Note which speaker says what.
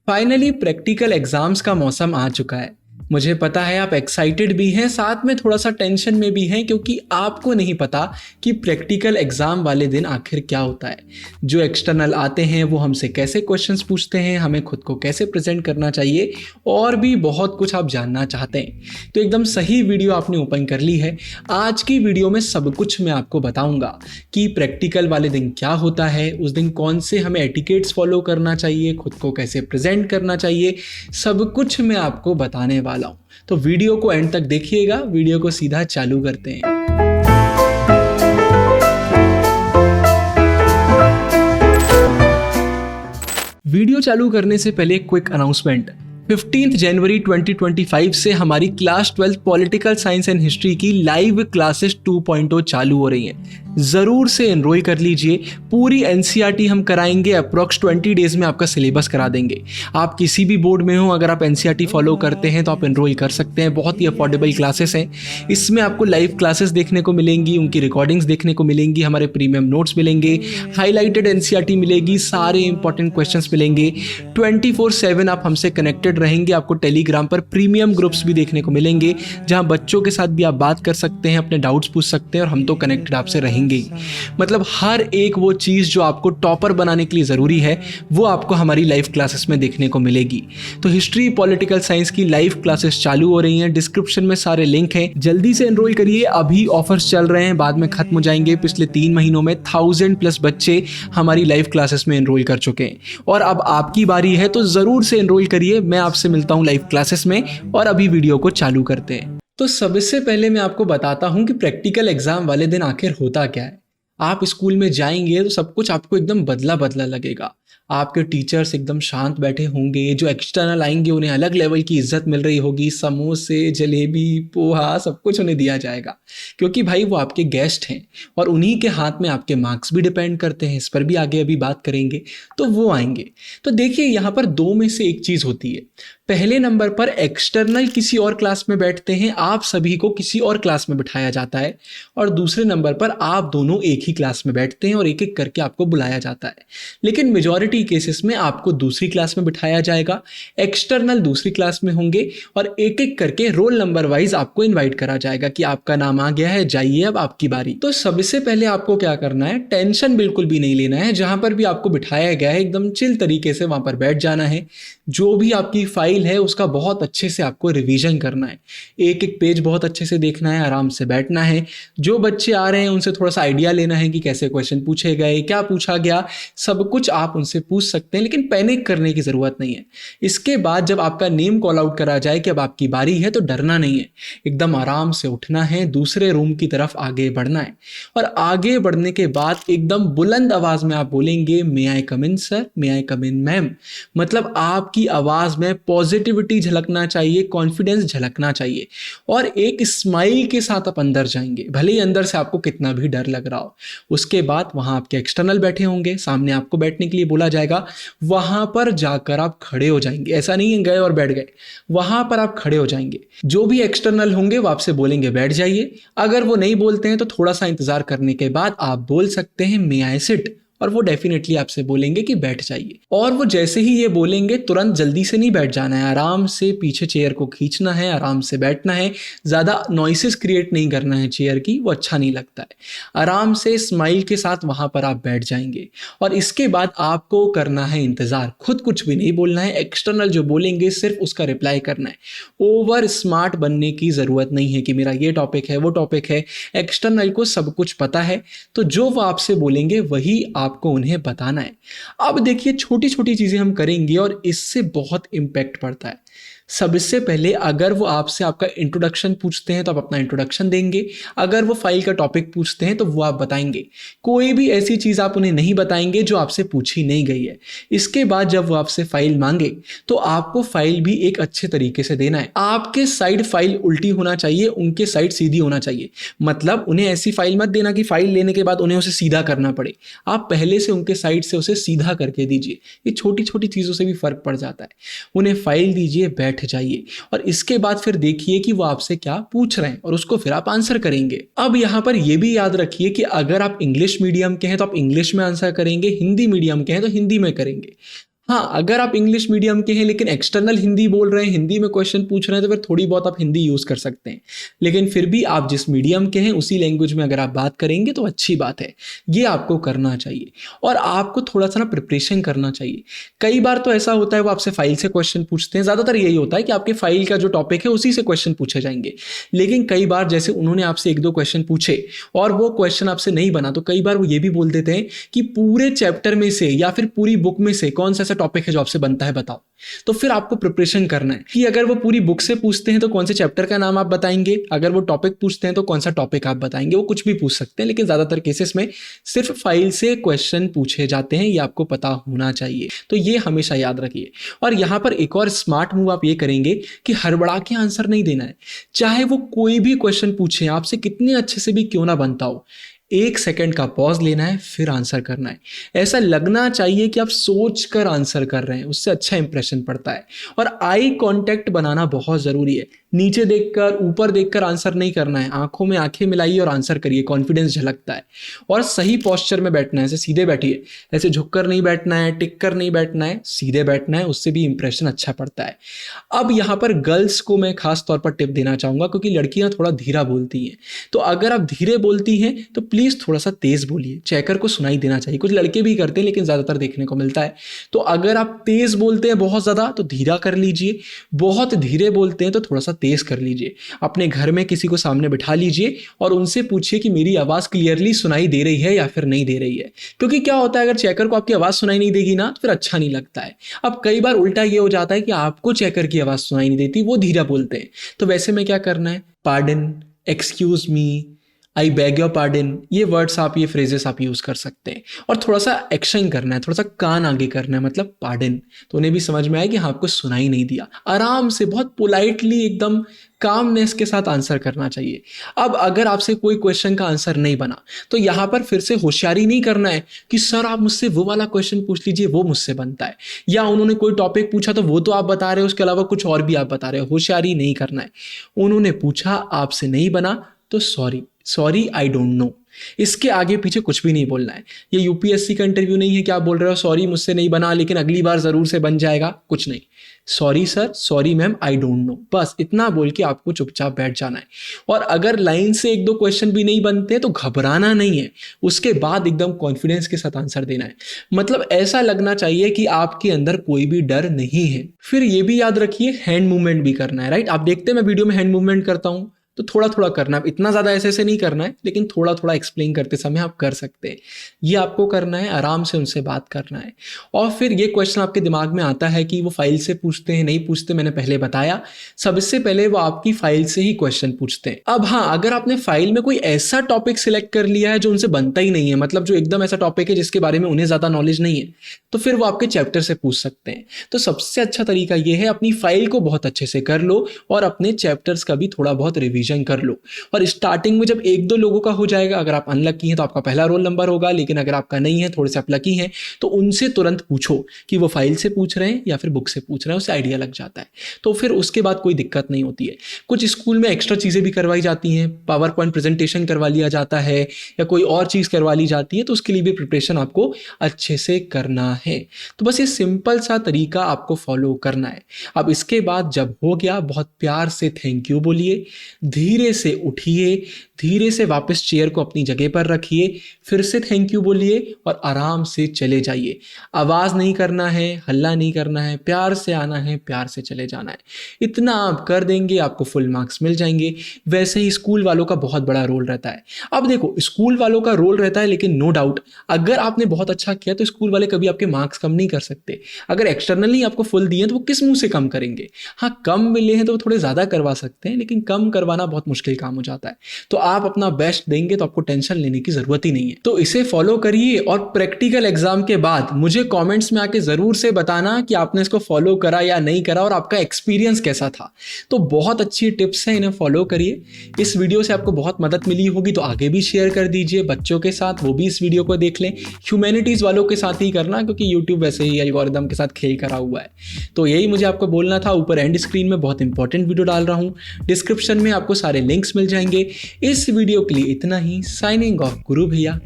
Speaker 1: Finally practical exams का मौसम आ चुका है। मुझे पता है आप एक्साइटेड भी हैं, साथ में थोड़ा सा टेंशन में भी हैं, क्योंकि आपको नहीं पता कि प्रैक्टिकल एग्जाम वाले दिन आखिर क्या होता है। जो एक्सटर्नल आते हैं वो हमसे कैसे क्वेश्चंस पूछते हैं, हमें खुद को कैसे प्रेजेंट करना चाहिए, और भी बहुत कुछ आप जानना चाहते हैं। तो एकदम सही वीडियो आपने ओपन कर ली है। आज की वीडियो में सब कुछ मैं आपको बताऊंगा कि प्रैक्टिकल वाले दिन क्या होता है, उस दिन कौन से हमें एटिकेट्स फॉलो करना चाहिए, खुद को कैसे प्रेजेंट करना चाहिए, सब कुछ मैं आपको बताने वाला हूं। तो वीडियो को एंड तक देखिएगा। वीडियो को सीधा चालू करते हैं। वीडियो चालू करने से पहले क्विक अनाउंसमेंट। 15 जनवरी 2025 से हमारी class 12 political science and history की लाइव क्लासेस 2.0 चालू हो रही हैं। ज़रूर से एनरोल कर लीजिए। पूरी एनसीईआरटी हम कराएंगे। अप्रॉक्स 20 डेज में आपका सिलेबस करा देंगे। आप किसी भी बोर्ड में हो, अगर आप एनसीईआरटी फॉलो करते हैं तो आप एनरोल कर सकते हैं। बहुत ही अफोर्डेबल क्लासेस हैं। इसमें आपको लाइव क्लासेस देखने को मिलेंगी, उनकी रिकॉर्डिंग्स देखने को मिलेंगी, हमारे प्रीमियम नोट्स मिलेंगे, हाईलाइटेड एनसीईआरटी मिलेगी, सारे इंपॉर्टेंट क्वेश्चंस मिलेंगे। 24/7 आप हमसे कनेक्टेड रहेंगे। आपको टेलीग्राम पर प्रीमियम ग्रुप्स भी देखने को मिलेंगे, जहां बच्चों के साथ भी आप बात कर सकते हैं, अपने डाउट्स पूछ सकते हैं, और हम तो कनेक्टेड आपसे रहेंगे। मतलब हर एक वो चीज जो आपको टॉपर बनाने के लिए जरूरी है, वो आपको हमारी लाइव क्लासेस में देखने को मिलेगी। तो हिस्ट्री पॉलिटिकल साइंस की लाइव क्लासेस चालू हो रही हैं। डिस्क्रिप्शन में सारे लिंक हैं, जल्दी से एनरोल करिए। अभी ऑफर्स चल रहे हैं, बाद में खत्म हो जाएंगे। पिछले 3 महीनों में 1000+ बच्चे हमारी लाइव क्लासेस में एनरोल कर चुके हैं, और अब आपकी बारी है, तो जरूर से एनरोल करिए। मैं आपसे मिलता हूं लाइव क्लासेस में, और अभी वीडियो को चालू करते हैं। तो सबसे पहले मैं आपको बताता हूं कि प्रैक्टिकल एग्जाम वाले दिन आखिर होता क्या है। आप स्कूल में जाएंगे तो सब कुछ आपको एकदम बदला बदला लगेगा। आपके टीचर्स एकदम शांत बैठे होंगे। जो एक्सटर्नल आएंगे उन्हें अलग लेवल की इज्जत मिल रही होगी। समोसे, जलेबी, पोहा, सब कुछ उन्हें दिया जाएगा, क्योंकि भाई वो आपके गेस्ट हैं, और उन्हीं के हाथ में आपके मार्क्स भी डिपेंड करते हैं। इस पर भी आगे अभी बात करेंगे। तो वो आएंगे। तो देखिए, यहाँ पर 2 में से एक चीज़ होती है। पहले नंबर पर एक्सटर्नल किसी और क्लास में बैठते हैं, आप सभी को किसी और क्लास में बिठाया जाता है, और दूसरे नंबर पर आप दोनों एक ही क्लास में बैठते हैं और एक एक करके आपको बुलाया जाता है। लेकिन मेजॉरिटी केसेस में आपको दूसरी क्लास में बिठाया जाएगा, एक्सटर्नल दूसरी क्लास में होंगे, और एक एक करके रोल नंबर वाइज आपको इनवाइट करा जाएगा कि आपका नाम आ गया है, जाइए अब आपकी बारी। तो सबसे पहले आपको क्या करना है, टेंशन बिल्कुल भी नहीं लेना है। जहां पर भी आपको बिठाया गया है, एकदम चिल तरीके से वहां पर बैठ जाना है। जो भी आपकी फाइल है उसका बहुत अच्छे से आपको रिवीजन करना है। एक एक पेज बहुत अच्छे से देखना है, आराम से बैठना है। जो बच्चे आ रहे हैं उनसे थोड़ा सा आइडिया लेना है कि कैसे क्वेश्चन पूछे गए, क्या पूछा गया, सब कुछ आप उनसे पूछ सकते हैं, लेकिन पैनिक करने की जरूरत नहीं है। इसके बाद जब आपका नेम कॉल आउट करा जाए कि अब आपकी बारी है, तो डरना नहीं है। एकदम आराम से उठना है, दूसरे रूम की तरफ आगे बढ़ना है, और आगे बढ़ने के बाद एकदम बुलंद आवाज में आप बोलेंगे, मे आई कम इन सर, मे आई कम इन मैम। मतलब आपकी आवाज में पॉजिटिविटी झलकना चाहिए, कॉन्फिडेंस झलकना चाहिए, और एक स्माइल के साथ आप अंदर जाएंगे, भले ही अंदर से आपको कितना भी डर लग रहा हो। उसके बाद वहां आपके एक्सटर्नल बैठे होंगे, सामने आपको बैठने के लिए बोला जाएगा। वहां पर जाकर आप खड़े हो जाएंगे। ऐसा नहीं है गए और बैठ गए, वहां पर आप खड़े हो जाएंगे। जो भी एक्सटर्नल होंगे वो आपसे बोलेंगे बैठ जाइए। अगर वो नहीं बोलते हैं तो थोड़ा सा इंतजार करने के बाद आप बोल सकते हैं, मे आई सिट, और वो डेफिनेटली आपसे बोलेंगे कि बैठ जाइए। और वो जैसे ही ये बोलेंगे, तुरंत जल्दी से नहीं बैठ जाना है, आराम से पीछे चेयर को खींचना है, आराम से बैठना है। ज़्यादा नॉइसेस क्रिएट नहीं करना है चेयर की, वो अच्छा नहीं लगता है। आराम से स्माइल के साथ वहाँ पर आप बैठ जाएंगे, और इसके बाद आपको करना है इंतज़ार। खुद कुछ भी नहीं बोलना है, एक्सटर्नल जो बोलेंगे सिर्फ उसका रिप्लाई करना है। ओवर स्मार्ट बनने की ज़रूरत नहीं है कि मेरा ये टॉपिक है, वो टॉपिक है। एक्सटर्नल को सब कुछ पता है, तो जो वो आपसे बोलेंगे वही आपको उन्हें बताना है। अब देखिए, छोटी छोटी चीजें हम करेंगे और इससे बहुत इंपैक्ट पड़ता है। सबसे पहले अगर वो आपसे आपका इंट्रोडक्शन पूछते हैं तो आप अपना इंट्रोडक्शन देंगे। अगर वो फाइल का टॉपिक पूछते हैं तो वो आप बताएंगे। कोई भी ऐसी चीज़ आप उन्हें नहीं बताएंगे जो आपसे पूछी नहीं गई है। इसके बाद जब वो आपसे फाइल मांगे तो आपको फाइल भी एक अच्छे तरीके से देना है। आपके साइड फाइल उल्टी होना चाहिए, उनके साइड सीधी होना चाहिए। मतलब उन्हें ऐसी फाइल मत देना कि फाइल लेने के बाद उन्हें उसे सीधा करना पड़े। आप पहले से उनके साइड से उसे सीधा करके दीजिए। ये छोटी छोटी चीज़ों से भी फर्क पड़ जाता है। उन्हें फाइल दीजिए, बैठ जाइए, और इसके बाद फिर देखिए कि वो आपसे क्या पूछ रहे हैं और उसको फिर आप आंसर करेंगे। अब यहां पर यह भी याद रखिए कि अगर आप इंग्लिश मीडियम के हैं तो आप इंग्लिश में आंसर करेंगे, हिंदी मीडियम के हैं तो हिंदी में करेंगे। हाँ, अगर आप इंग्लिश मीडियम के हैं लेकिन एक्सटर्नल हिंदी बोल रहे हैं, हिंदी में क्वेश्चन पूछ रहे हैं, तो फिर थोड़ी बहुत आप हिंदी यूज़ कर सकते हैं। लेकिन फिर भी आप जिस मीडियम के हैं उसी लैंग्वेज में अगर आप बात करेंगे तो अच्छी बात है। ये आपको करना चाहिए और आपको थोड़ा-सा ना प्रिपरेशन करना चाहिए। कई बार तो ऐसा होता है वो आपसे फाइल से क्वेश्चन पूछते हैं, ज़्यादातर यही होता है कि आपके फाइल का जो टॉपिक है उसी से क्वेश्चन पूछे जाएँगे। लेकिन कई बार जैसे उन्होंने आपसे 1-2 क्वेश्चन पूछे और वो क्वेश्चन आपसे नहीं बना, तो कई बार वो ये भी बोल देते हैं कि पूरे चैप्टर में से या फिर पूरी बुक में से कौन सा ऐसा टॉपिक है जो आपसे बनता है, बताओ। तो फिर आपको प्रिपरेशन करना है कि अगर वो पूरी बुक से पूछते हैं तो कौन से चैप्टर का नाम आप बताएंगे, अगर वो टॉपिक पूछते हैं तो कौन सा टॉपिक आप बताएंगे। वो कुछ भी पूछ सकते हैं लेकिन ज्यादातर केसेस में सिर्फ फाइल से क्वेश्चन पूछे जाते हैं, ये आपको पता होना चाहिए। तो ये हमेशा याद रखिए। और यहाँ पर एक और स्मार्ट मूव आप ये करेंगे कि हड़बड़ा के आंसर नहीं देना है। चाहे वो कोई भी क्वेश्चन पूछे, आपसे कितने अच्छे से भी क्यों ना बनता हो, 1 सेकंड का पॉज लेना है, फिर आंसर करना है। ऐसा लगना चाहिए कि आप सोच कर आंसर कर रहे हैं, उससे अच्छा इंप्रेशन पड़ता है। और आई कांटेक्ट बनाना बहुत ज़रूरी है। नीचे देखकर, ऊपर देखकर आंसर नहीं करना है, आंखों में आंखें मिलाइए और आंसर करिए, कॉन्फिडेंस झलकता है। और सही पोस्चर में बैठना है, ऐसे सीधे बैठिए, ऐसे झुककर नहीं बैठना है, टिक कर नहीं बैठना है, सीधे बैठना है, उससे भी इंप्रेशन अच्छा पड़ता है। अब यहाँ पर गर्ल्स को मैं खास तौर पर टिप देना चाहूँगा, क्योंकि लड़कियाँ थोड़ा धीरा बोलती हैं। तो अगर आप धीरे बोलती हैं तो प्लीज़ थोड़ा सा तेज़ बोलिए, चेकर को सुनाई देना चाहिए। कुछ लड़के भी करते हैं लेकिन ज़्यादातर देखने को मिलता है। तो अगर आप तेज़ बोलते हैं बहुत ज़्यादा तो धीरा कर लीजिए, बहुत धीरे बोलते हैं तो थोड़ा सा तेज़ कर लीजिए। अपने घर में किसी को सामने बिठा लीजिए और उनसे पूछिए कि मेरी आवाज़ क्लियरली सुनाई दे रही है या फिर नहीं दे रही है। क्योंकि क्या होता है, अगर चेकर को आपकी आवाज़ सुनाई नहीं देगी ना तो फिर अच्छा नहीं लगता है। अब कई बार उल्टा ये हो जाता है कि आपको चेकर की आवाज़ सुनाई नहीं देती, वो धीरा बोलते हैं। तो वैसे में क्या करना है, pardon, excuse me, I bag your pardon, ये वर्ड्स आप, ये फ्रेजेस आप यूज़ कर सकते हैं। और थोड़ा सा एक्शन करना है, थोड़ा सा कान आगे करना है, मतलब पार्डन, तो उन्हें भी समझ में आए कि हाँ आपको सुनाई नहीं दिया। आराम से, बहुत पोलाइटली, एकदम कामनेस के साथ आंसर करना चाहिए। अब अगर आपसे कोई क्वेश्चन का आंसर नहीं बना तो यहाँ पर फिर से होशियारी नहीं करना है कि सर आप मुझसे वो वाला क्वेश्चन पूछ लीजिए, वो मुझसे बनता है, या उन्होंने कोई टॉपिक पूछा तो वो तो आप बता रहे हो, उसके अलावा कुछ और भी आप बता रहे हो। होशियारी नहीं करना है। उन्होंने पूछा, आपसे नहीं बना तो सॉरी आई डोंट नो, इसके आगे पीछे कुछ भी नहीं बोलना है। ये यूपीएससी का इंटरव्यू नहीं है कि आप बोल रहे हो सॉरी मुझसे नहीं बना लेकिन अगली बार जरूर से बन जाएगा, कुछ नहीं। Sorry sir, sorry ma'am, I don't know, बस इतना बोल के आपको चुपचाप बैठ जाना है। और अगर लाइन से 1-2 क्वेश्चन भी नहीं बनते तो घबराना नहीं है, उसके बाद एकदम कॉन्फिडेंस के साथ आंसर देना है। मतलब ऐसा लगना चाहिए कि आपके अंदर कोई भी डर नहीं है। फिर ये भी याद रखिए, हैंड मूवमेंट भी करना है, राइट। आप देखते हैं मैं वीडियो में हैंड मूवमेंट करता हूँ, तो थोड़ा थोड़ा करना है, इतना ज़्यादा ऐसे नहीं करना है, लेकिन थोड़ा थोड़ा एक्सप्लेन करते समय आप कर सकते हैं। ये आपको करना है, आराम से उनसे बात करना है। और फिर ये क्वेश्चन आपके दिमाग में आता है कि वो फाइल से पूछते हैं नहीं पूछते, मैंने पहले बताया, सबसे पहले वो आपकी फाइल से ही क्वेश्चन पूछते हैं। अब हाँ, अगर आपने फाइल में कोई ऐसा टॉपिक सिलेक्ट कर लिया है जो उनसे बनता ही नहीं है, मतलब जो एकदम ऐसा टॉपिक है जिसके बारे में उन्हें ज़्यादा नॉलेज नहीं है, तो फिर वो आपके चैप्टर से पूछ सकते हैं। तो सबसे अच्छा तरीका ये है, अपनी फाइल को बहुत अच्छे से कर लो और अपने चैप्टर्स का भी थोड़ा बहुत रिवीजन कर लो। और स्टार्टिंग में जब 1-2 लोगों का हो जाएगा, अगर आप अनलकी हैं तो आपका पहला रोल नंबर होगा, लेकिन अगर आपका नहीं है, थोड़े से आप लकी हैं, तो उनसे तुरंत पूछो कि वो फाइल से पूछ रहे हैं या फिर बुक से पूछ रहे हैं, उससे आइडिया लग जाता है। तो फिर उसके बाद कोई दिक्कत नहीं होती है। कुछ स्कूल में एक्स्ट्रा चीज़ें भी करवाई जाती हैं, पावर पॉइंट प्रेजेंटेशन करवा लिया जाता है या कोई और चीज़ करवा ली जाती है, तो उसके लिए भी प्रिपरेशन आपको अच्छे से करना है। तो बस ये सिंपल सा तरीका आपको फॉलो करना है। अब इसके बाद जब हो गया, बहुत प्यार से थैंक यू बोलिए, धीरे से उठिए, धीरे से वापस चेयर को अपनी जगह पर रखिए, फिर से थैंक यू बोलिए और आराम से चले जाइए। आवाज़ नहीं करना है, हल्ला नहीं करना है, प्यार से आना है, प्यार से चले जाना है। इतना आप कर देंगे, आपको फुल मार्क्स मिल जाएंगे। वैसे ही स्कूल वालों का बहुत बड़ा रोल रहता है। अब देखो, स्कूल वालों का रोल रहता है, लेकिन नो डाउट अगर आपने बहुत अच्छा किया तो स्कूल वाले कभी आपके मार्क्स कम नहीं कर सकते। अगर एक्सटर्नली आपको फुल दिए तो वो किस मुंह से कम करेंगे। हाँ, कम मिले हैं तो वो थोड़े ज़्यादा करवा सकते हैं, लेकिन कम करवाना बहुत मुश्किल काम हो जाता है। तो आप अपना बेस्ट देंगे तो आपको टेंशन लेने की जरूरत ही नहीं है। तो इसे फॉलो करिए और प्रैक्टिकल एग्जाम के बाद मुझे कमेंट्स में आके जरूर से बताना कि आपने इसको फॉलो करा या नहीं करा और आपका एक्सपीरियंस कैसा था। तो बहुत अच्छी टिप्स हैं, इन्हें फॉलो करिए। इस वीडियो से आपको बहुत मदद मिली होगी तो आगे भी शेयर कर दीजिए बच्चों के साथ, वो भी इस वीडियो को देख लें। ह्यूमैनिटीज वालों के साथ ही करना, क्योंकि यूट्यूब वैसे ही एल्गोरिदम के साथ खेल करा हुआ है। तो यही मुझे आपको बोलना था। ऊपर एंड स्क्रीन में बहुत इंपॉर्टेंट वीडियो डाल रहा हूँ, डिस्क्रिप्शन में आपको सारे लिंक्स मिल जाएंगे। इस वीडियो के लिए इतना ही। साइनिंग ऑफ, गुरु भैया।